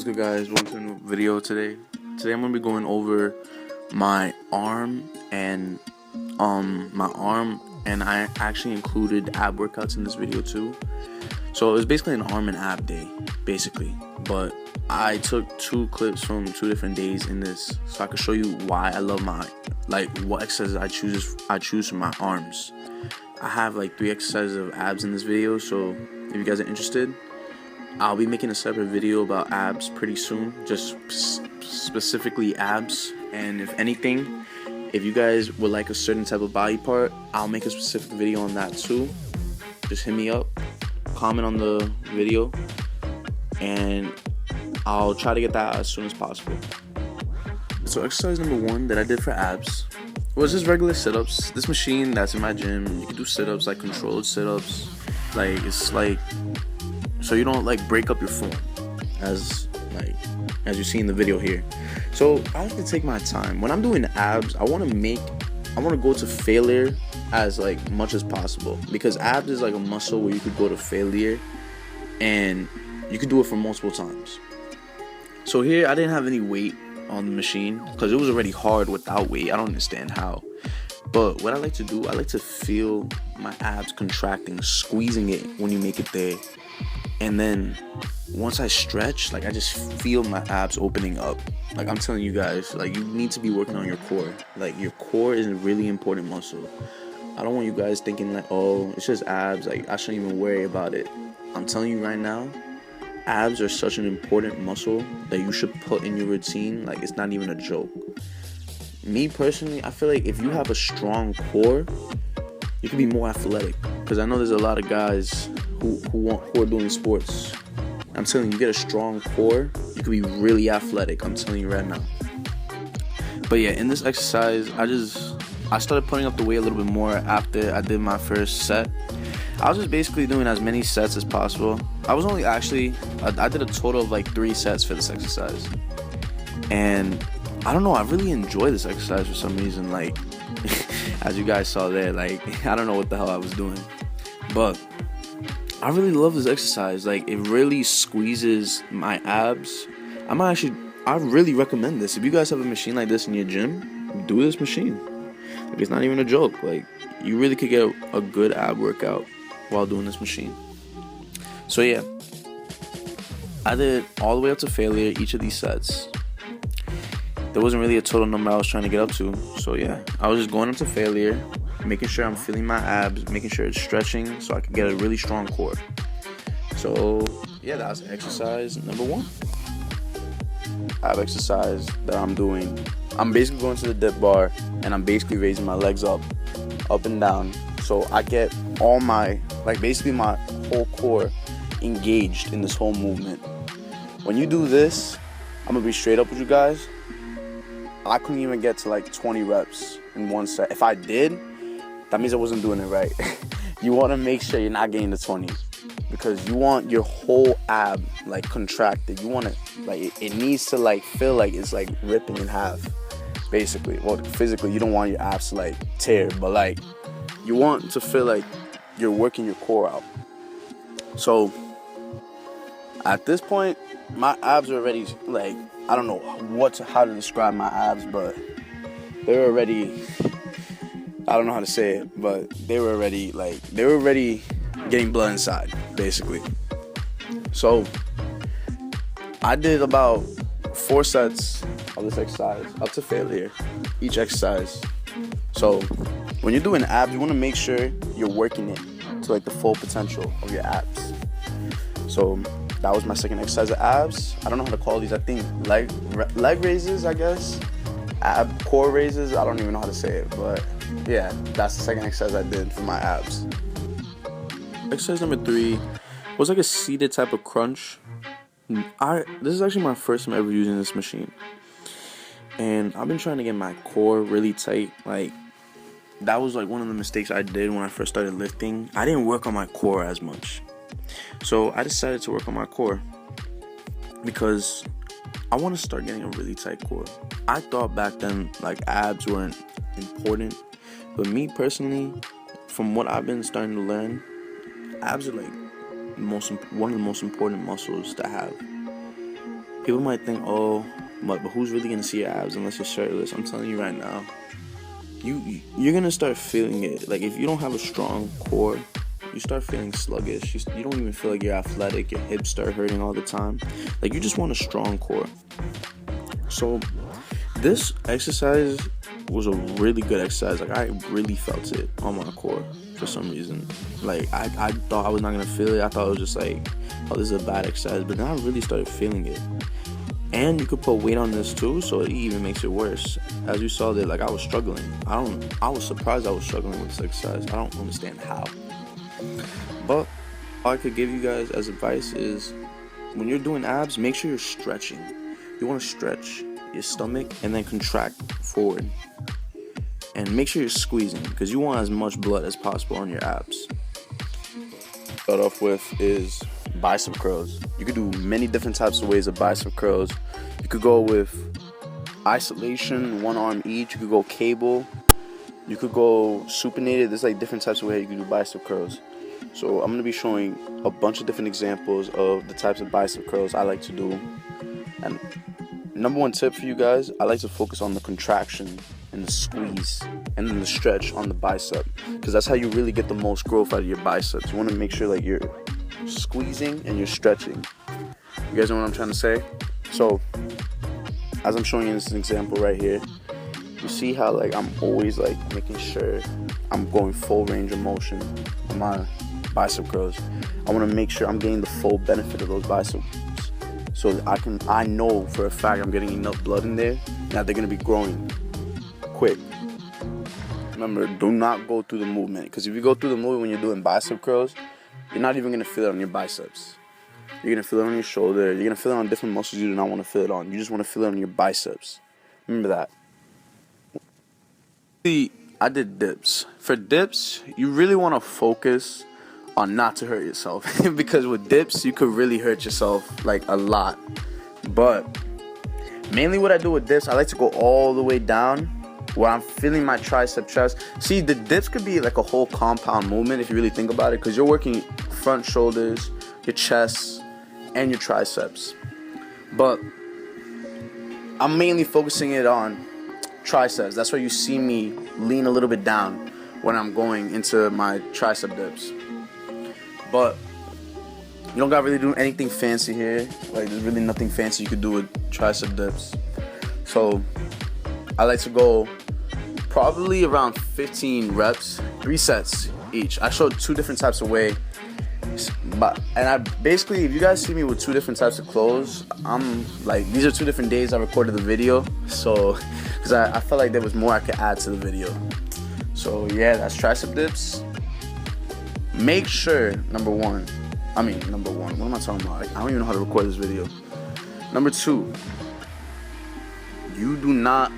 What's good, guys? Welcome to a new video today. Today I'm gonna be going over my arm and I actually included ab workouts in this video too. So it was basically an arm and ab day, basically. But I took 2 clips from 2 different days in this, so I could show you why I love what exercises I choose for my arms. I have 3 exercises of abs in this video, so if you guys are interested, I'll be making a separate video about abs pretty soon, just specifically abs. And if anything, if you guys would like a certain type of body part, I'll make a specific video on that too. Just hit me up, comment on the video, and I'll try to get that as soon as possible. So exercise number 1 that I did for abs was just regular sit-ups. This machine that's in my gym, you can do sit-ups, like controlled sit-ups. So you don't break up your form as you see in the video here. So I like to take my time when I'm doing abs. I want to go to failure as much as possible, because abs is like a muscle where you could go to failure and you could do it for multiple times. So here I didn't have any weight on the machine because it was already hard without weight. I don't understand how. But what I like to do, I like to feel my abs contracting, squeezing it when you make it there. And then once I stretch, I just feel my abs opening up. I'm telling you guys, you need to be working on your core. Your core is a really important muscle. I don't want you guys thinking oh, it's just abs, I shouldn't even worry about it. I'm telling you right now, abs are such an important muscle that you should put in your routine. It's not even a joke. Me personally, I feel if you have a strong core, you can be more athletic. Because I know there's a lot of guys who are doing sports. I'm telling you, get a strong core, you can be really athletic. I'm telling you right now. But yeah, in this exercise, I started putting up the weight a little bit more after I did my first set. I was just basically doing as many sets as possible. I did a total of 3 sets for this exercise. And I don't know, I really enjoy this exercise for some reason. As you guys saw there, I don't know what the hell I was doing. But I really love this exercise. It really squeezes my abs. I really recommend this. If you guys have a machine like this in your gym, do this machine. It's not even a joke. You really could get a good ab workout while doing this machine. So yeah, I did all the way up to failure each of these sets. There wasn't really a total number I was trying to get up to. So yeah, I was just going up to failure, making sure I'm feeling my abs, making sure it's stretching so I can get a really strong core. So yeah, that was exercise number 1. Ab exercise that I'm doing. I'm basically going to the dip bar and I'm basically raising my legs up and down. So I get all my, basically my whole core engaged in this whole movement. When you do this, I'm gonna be straight up with you guys, I couldn't even get to 20 reps in one set. If I did, that means I wasn't doing it right. You want to make sure you're not getting the 20s, because you want your whole ab contracted. You want it it needs to feel it's ripping in half, basically. Well, physically, you don't want your abs to tear, but you want to feel you're working your core out. So at this point, my abs are already I don't know how to describe my abs, but they're already, I don't know how to say it, but they were already getting blood inside, basically. So I did about 4 sets of this exercise up to failure, each exercise. So when you're doing abs, you want to make sure you're working it to the full potential of your abs. So that was my second exercise of abs. I don't know how to call these. I think leg raises, I guess. Ab core raises. I don't even know how to say it. But yeah, that's the second exercise I did for my abs. Exercise number 3 was a seated type of crunch. This is actually my first time ever using this machine. And I've been trying to get my core really tight. That was one of the mistakes I did when I first started lifting. I didn't work on my core as much. So I decided to work on my core because I want to start getting a really tight core. I thought back then abs weren't important, but me personally, from what I've been starting to learn, abs are one of the most important muscles to have. People might think, oh, but who's really gonna see your abs unless you're shirtless? I'm telling you right now, you're gonna start feeling it. Like if you don't have a strong core, you start feeling sluggish. You don't even feel like you're athletic. Your hips start hurting all the time. Like you just want a strong core. So this exercise was a really good exercise. Like I really felt it on my core for some reason. Like I thought I was not gonna feel it. I thought it was just like, oh, this is a bad exercise. But then I really started feeling it. And you could put weight on this too, so it even makes it worse. As you saw there, like I was struggling. I was surprised I was struggling with this exercise. I don't understand how. But all I could give you guys as advice is when you're doing abs, make sure you're stretching. You want to stretch your stomach and then contract forward. And make sure you're squeezing because you want as much blood as possible on your abs. Start off with is bicep curls. You could do many different types of ways of bicep curls. You could go with isolation, one arm each. You could go cable. You could go supinated. There's like different types of ways you can do bicep curls. So I'm going to be showing a bunch of different examples of the types of bicep curls I like to do. And number one tip for you guys, I like to focus on the contraction and the squeeze and then the stretch on the bicep, because that's how you really get the most growth out of your biceps. You want to make sure like you're squeezing and you're stretching. You guys know what I'm trying to say? So as I'm showing you this example right here, you see how like I'm always like making sure I'm going full range of motion on my bicep curls. I want to make sure I'm getting the full benefit of those biceps, so that I know for a fact I'm getting enough blood in there that they're gonna be growing quick. Remember, do not go through the movement, because if you go through the movement when you're doing bicep curls, you're not even gonna feel it on your biceps. You're gonna feel it on your shoulder. You're gonna feel it on different muscles you do not want to feel it on. You just want to feel it on your biceps. Remember that. See, I did dips. For dips, you really want to focus on not to hurt yourself because with dips you could really hurt yourself like a lot. But mainly what I do with dips, I like to go all the way down where I'm feeling my tricep chest. See, the dips could be like a whole compound movement if you really think about it, because you're working front shoulders, your chest, and your triceps. But I'm mainly focusing it on triceps. That's why you see me lean a little bit down when I'm going into my tricep dips. But you don't gotta really do anything fancy here. Like there's really nothing fancy you could do with tricep dips. So I like to go probably around 15 reps, 3 sets each. I showed 2 different types of weight. And I basically, if you guys see me with 2 different types of clothes, I'm like, these are 2 different days I recorded the video. So, because I felt like there was more I could add to the video. So yeah, that's tricep dips. Make sure, number one, what am I talking about? I don't even know how to record this video. Number 2, you do not,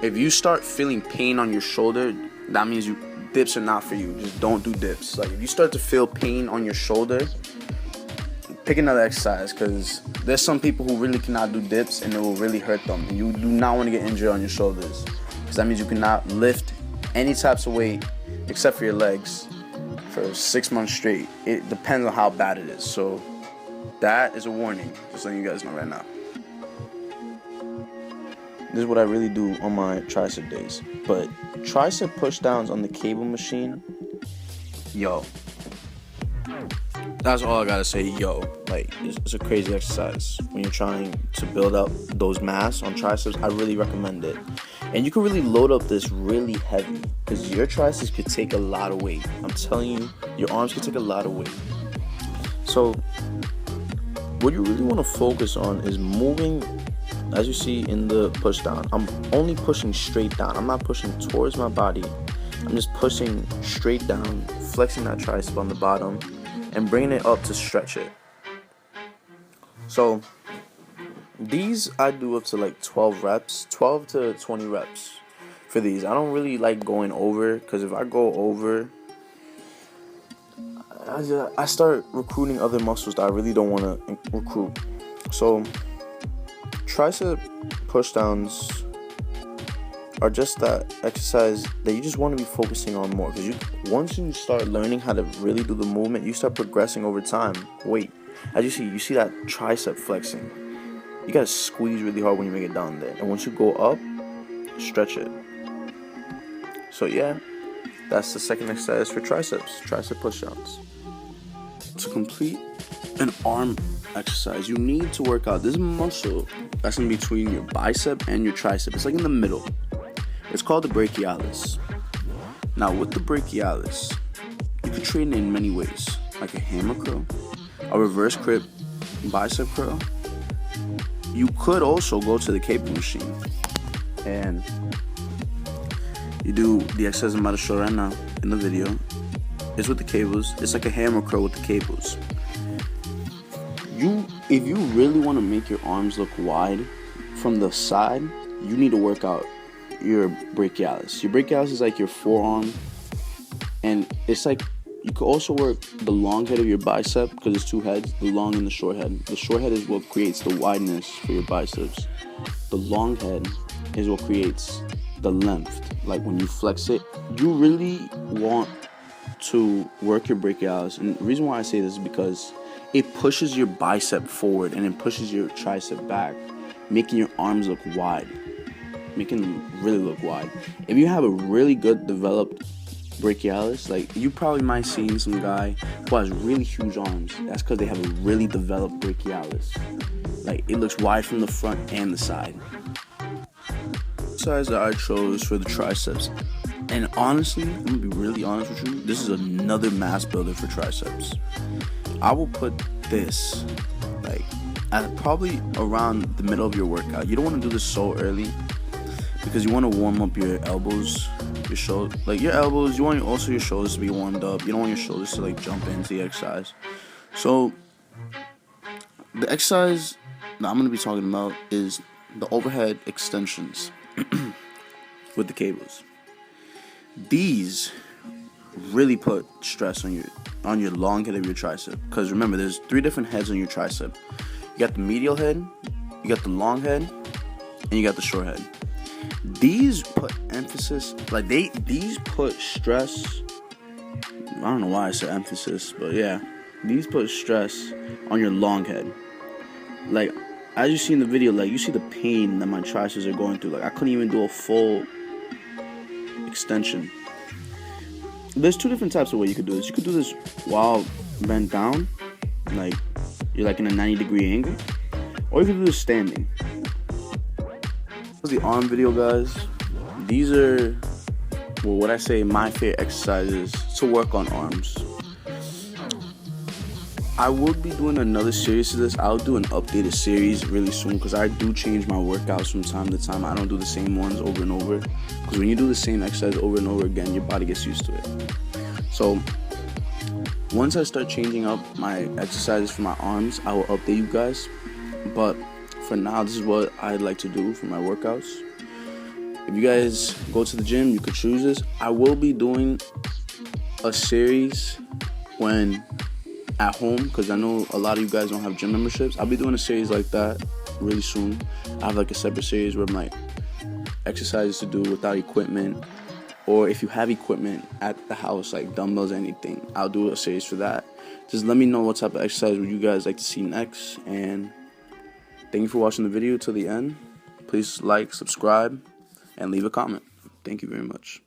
if you start feeling pain on your shoulder, that means dips are not for you. Just don't do dips. Like if you start to feel pain on your shoulder, pick another exercise, because there's some people who really cannot do dips and it will really hurt them. And you do not want to get injured on your shoulders, because that means you cannot lift any types of weight except for your legs for 6 months straight. It depends on how bad it is. So that is a warning, just letting you guys know right now. This is what I really do on my tricep days. But tricep push downs on the cable machine, yo, that's all I gotta say. Yo, like it's a crazy exercise when you're trying to build up those mass on triceps. I really recommend it. And you can really load up this really heavy, because your triceps could take a lot of weight. I'm telling you, your arms could take a lot of weight. So what you really want to focus on is moving. As you see in the push down, I'm only pushing straight down. I'm not pushing towards my body. I'm just pushing straight down, flexing that tricep on the bottom and bringing it up to stretch it. So these I do up to like 12 reps, 12 to 20 reps for these. I don't really like going over, because if I go over, I start recruiting other muscles that I really don't want to recruit. So tricep pushdowns are just that exercise that you just want to be focusing on more, because once you start learning how to really do the movement, you start progressing over time. Wait, as you see that tricep flexing. you gotta squeeze really hard when you make it down there. And once you go up, stretch it. So yeah, that's the second exercise for triceps, tricep push-downs. To complete an arm exercise, you need to work out this muscle that's in between your bicep and your tricep. It's like in the middle. It's called the brachialis. Now with the brachialis, you can train it in many ways, like a hammer curl, a reverse grip bicep curl. You could also go to the cable machine and you do the exercise I'm about to show right now in the video. It's with the cables. It's like a hammer curl with the cables. If you really want to make your arms look wide from the side, you need to work out your brachialis. Your brachialis is like your forearm, and it's like you could also work the long head of your bicep because it's two heads, the long and the short head. The short head is what creates the wideness for your biceps. The long head is what creates the length. Like when you flex it, you really want to work your brachialis. And the reason why I say this is because it pushes your bicep forward and it pushes your tricep back, making your arms look wide, making them really look wide. If you have a really good developed brachialis, like you probably might see some guy who has really huge arms. That's because they have a really developed brachialis. Like it looks wide from the front and the side. Size that I chose for the triceps, and honestly, I'm gonna be really honest with you, this is another mass builder for triceps. I will put this like at probably around the middle of your workout. You don't want to do this so early because you want to warm up your elbows, your shoulder, like your elbows. You want also your shoulders to be warmed up. You don't want your shoulders to like jump into the exercise. So the exercise that I'm gonna be talking about is the overhead extensions with the cables. These really put stress on your long head of your tricep, because remember, there's 3 different heads on your tricep. You got the medial head, you got the long head, and you got the short head. These put emphasis, like these put stress. I don't know why I said emphasis, but yeah, these put stress on your long head. Like as you see in the video, like you see the pain that my triceps are going through. Like I couldn't even do a full extension. There's 2 different types of way you could do this. You could do this while bent down, like you're like in a 90-degree angle, or you could do this standing. That was the arm video, guys. These are, well, what I say, my favorite exercises to work on arms. I will be doing another series to this. I'll do an updated series really soon because I do change my workouts from time to time. I don't do the same ones over and over, because when you do the same exercise over and over again, your body gets used to it. So once I start changing up my exercises for my arms, I will update you guys. But for now, this is what I'd like to do for my workouts. If you guys go to the gym, you could choose this. I will be doing a series when at home, because I know a lot of you guys don't have gym memberships. I'll be doing a series like that really soon. I have like a separate series where my exercises to do without equipment, or if you have equipment at the house like dumbbells or anything, I'll do a series for that. Just let me know what type of exercise would you guys like to see next, and thank you for watching the video till the end. Please like, subscribe, and leave a comment. Thank you very much.